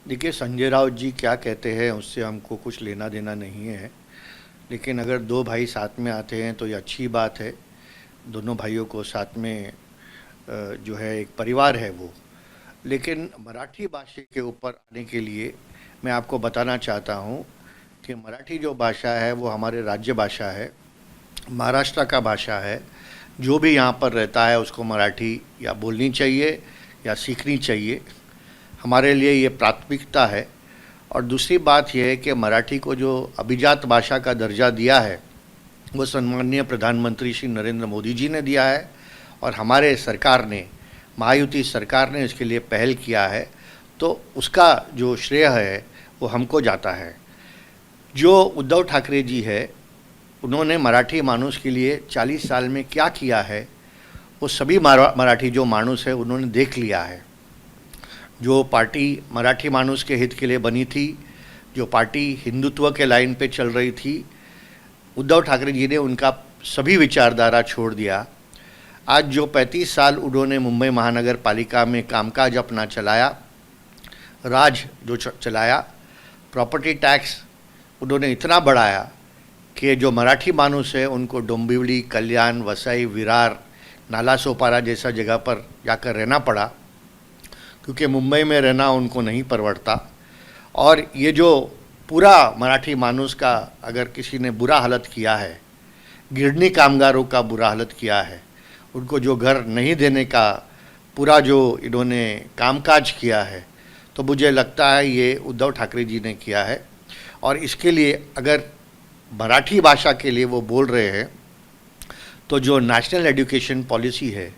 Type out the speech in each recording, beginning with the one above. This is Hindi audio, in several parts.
देखिए, संजय राउत जी क्या कहते हैं उससे हमको कुछ लेना देना नहीं है। लेकिन अगर दो भाई साथ में आते हैं तो ये अच्छी बात है। दोनों भाइयों को साथ में जो है एक परिवार है वो। लेकिन मराठी भाषा के ऊपर आने के लिए मैं आपको बताना चाहता हूँ कि मराठी जो भाषा है वो हमारे राज्य भाषा है, महाराष्ट्र का भाषा है। जो भी यहाँ पर रहता है उसको मराठी या बोलनी चाहिए या सीखनी चाहिए। हमारे लिए ये प्राथमिकता है। और दूसरी बात यह है कि मराठी को जो अभिजात भाषा का दर्जा दिया है वो सम्माननीय प्रधानमंत्री श्री नरेंद्र मोदी जी ने दिया है, और हमारे सरकार ने, महायुति सरकार ने इसके लिए पहल किया है। तो उसका जो श्रेय है वो हमको जाता है। जो उद्धव ठाकरे जी है उन्होंने मराठी मानुस के लिए 40 साल में क्या किया है वो सभी मराठी जो मानुस है उन्होंने देख लिया है। जो पार्टी मराठी मानुस के हित के लिए बनी थी, जो पार्टी हिंदुत्व के लाइन पे चल रही थी, उद्धव ठाकरे जी ने उनका सभी विचारधारा छोड़ दिया। आज जो 35 साल उन्होंने मुंबई महानगर पालिका में कामकाज अपना चलाया, राज जो चलाया, प्रॉपर्टी टैक्स उन्होंने इतना बढ़ाया कि जो मराठी मानुस है उनको डोंबिवली, कल्याण, वसई, विरार, नाला सोपारा जैसा जगह पर जाकर रहना पड़ा, क्योंकि मुंबई में रहना उनको नहीं परवड़ता। और ये जो पूरा मराठी मानुस का अगर किसी ने बुरा हालत किया है, गिरनी कामगारों का बुरा हालत किया है, उनको जो घर नहीं देने का पूरा जो इन्होंने कामकाज किया है, तो मुझे लगता है ये उद्धव ठाकरे जी ने किया है। और इसके लिए अगर मराठी भाषा के लिए वो बोल रहे हैं तो जो नेशनल एजुकेशन पॉलिसी है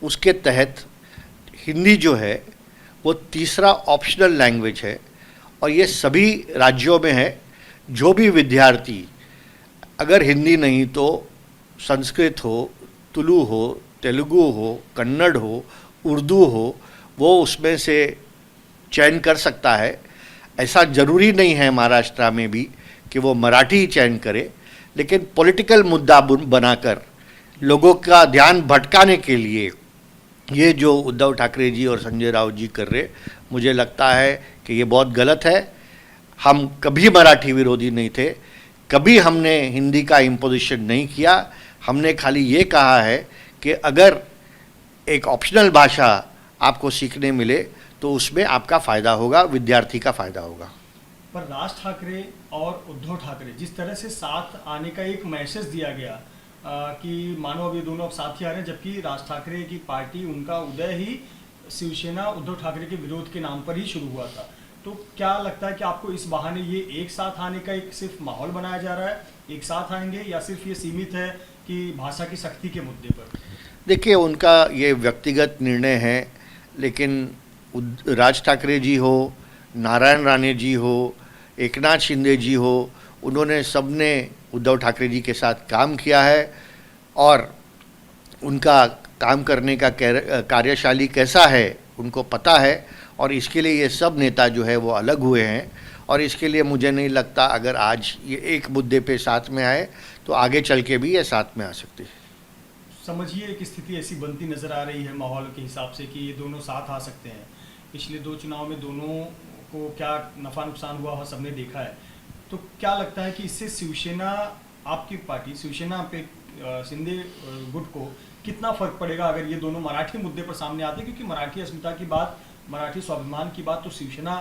उसके तहत हिंदी जो है वो तीसरा ऑप्शनल लैंग्वेज है। और ये सभी राज्यों में है। जो भी विद्यार्थी अगर हिंदी नहीं तो संस्कृत हो, तुलु हो, तेलुगु हो, कन्नड़ हो, उर्दू हो, वो उसमें से चयन कर सकता है। ऐसा ज़रूरी नहीं है महाराष्ट्र में भी कि वो मराठी ही चयन करे। लेकिन पॉलिटिकल मुद्दा बनाकर लोगों का ध्यान भटकाने के लिए ये जो उद्धव ठाकरे जी और संजय राउत जी कर रहे, मुझे लगता है कि ये बहुत गलत है। हम कभी मराठी विरोधी नहीं थे, कभी हमने हिंदी का इम्पोजिशन नहीं किया। हमने खाली ये कहा है कि अगर एक ऑप्शनल भाषा आपको सीखने मिले तो उसमें आपका फ़ायदा होगा, विद्यार्थी का फ़ायदा होगा। पर राज ठाकरे और उद्धव ठाकरे जिस तरह से साथ आने का एक मैसेज दिया गया कि मानो अब ये दोनों अब साथ ही आ रहे हैं, जबकि राज ठाकरे की पार्टी, उनका उदय ही शिवसेना उद्धव ठाकरे के विरोध के नाम पर ही शुरू हुआ था। तो क्या लगता है कि आपको इस बहाने ये एक साथ आने का एक सिर्फ माहौल बनाया जा रहा है, एक साथ आएंगे, या सिर्फ ये सीमित है कि भाषा की सख्ती के मुद्दे पर? देखिए, उनका ये व्यक्तिगत निर्णय है। लेकिन राज ठाकरे जी हो, नारायण राणे जी हो, एकनाथ शिंदे जी हो, उन्होंने सबने उद्धव ठाकरे जी के साथ काम किया है और उनका काम करने का कार्यशैली कैसा है उनको पता है। और इसके लिए ये सब नेता जो है वो अलग हुए हैं। और इसके लिए मुझे नहीं लगता अगर आज ये एक मुद्दे पे साथ में आए तो आगे चल के भी ये साथ में आ सकते हैं। समझिए एक स्थिति ऐसी बनती नजर आ रही है माहौल के हिसाब से कि ये दोनों साथ आ सकते हैं। पिछले दो चुनाव में दोनों को क्या नफा नुकसान हुआ सबने देखा है। तो क्या लगता है कि इससे शिवसेना, आपकी पार्टी शिवसेना पे शिंदे गुट को कितना फर्क पड़ेगा अगर ये दोनों मराठी मुद्दे पर सामने आते हैं? क्योंकि मराठी अस्मिता की बात, मराठी स्वाभिमान की बात तो शिवसेना,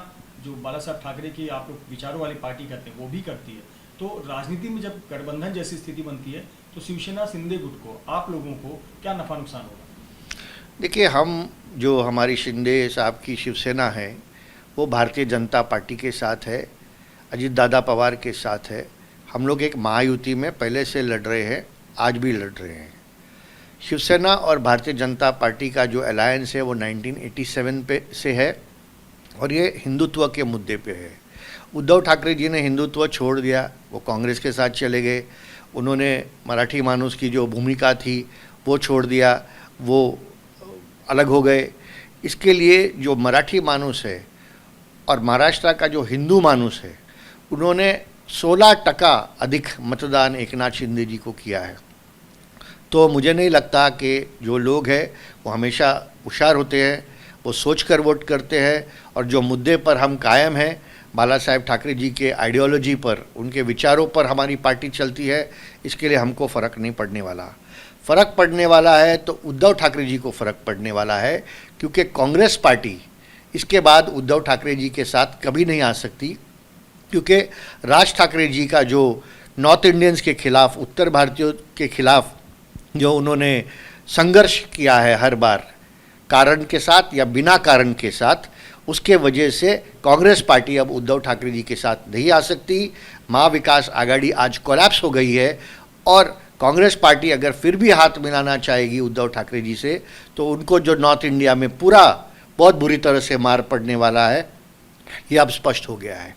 जो बाला साहब ठाकरे की आप लोग विचारों वाली पार्टी कहते हैं, वो भी करती है। तो राजनीति में जब गठबंधन जैसी स्थिति बनती है तो शिवसेना शिंदे गुट को, आप लोगों को क्या नफा नुकसान होगा? देखिए, हम जो हमारी शिंदे साहब की शिवसेना है वो भारतीय जनता पार्टी के साथ है, अजीत दादा पवार के साथ है। हम लोग एक महायुति में पहले से लड़ रहे हैं, आज भी लड़ रहे हैं। शिवसेना और भारतीय जनता पार्टी का जो अलायंस है वो 1987 पे से है और ये हिंदुत्व के मुद्दे पे है। उद्धव ठाकरे जी ने हिंदुत्व छोड़ दिया, वो कांग्रेस के साथ चले गए। उन्होंने मराठी मानुस की जो भूमिका थी वो छोड़ दिया, वो अलग हो गए। इसके लिए जो मराठी मानुस है और महाराष्ट्र का जो हिंदू मानुस है, उन्होंने 16% अधिक मतदान एकनाथ शिंदे जी को किया है। तो मुझे नहीं लगता कि जो लोग हैं वो हमेशा होशियार होते हैं, वो सोचकर वोट करते हैं, और जो मुद्दे पर हम कायम हैं, बाला साहेब ठाकरे जी के आइडियोलॉजी पर, उनके विचारों पर हमारी पार्टी चलती है, इसके लिए हमको फ़र्क नहीं पड़ने वाला। फ़र्क पड़ने वाला है तो उद्धव ठाकरे जी को फ़र्क पड़ने वाला है, क्योंकि कांग्रेस पार्टी इसके बाद उद्धव ठाकरे जी के साथ कभी नहीं आ सकती, क्योंकि राज ठाकरे जी का जो नॉर्थ इंडियंस के खिलाफ, उत्तर भारतीयों के खिलाफ जो उन्होंने संघर्ष किया है हर बार, कारण के साथ या बिना कारण के साथ, उसके वजह से कांग्रेस पार्टी अब उद्धव ठाकरे जी के साथ नहीं आ सकती। महाविकास आघाड़ी आज कोलैप्स हो गई है, और कांग्रेस पार्टी अगर फिर भी हाथ मिलाना चाहेगी उद्धव ठाकरे जी से, तो उनको जो नॉर्थ इंडिया में पूरा बहुत बुरी तरह से मार पड़ने वाला है, ये अब स्पष्ट हो गया है।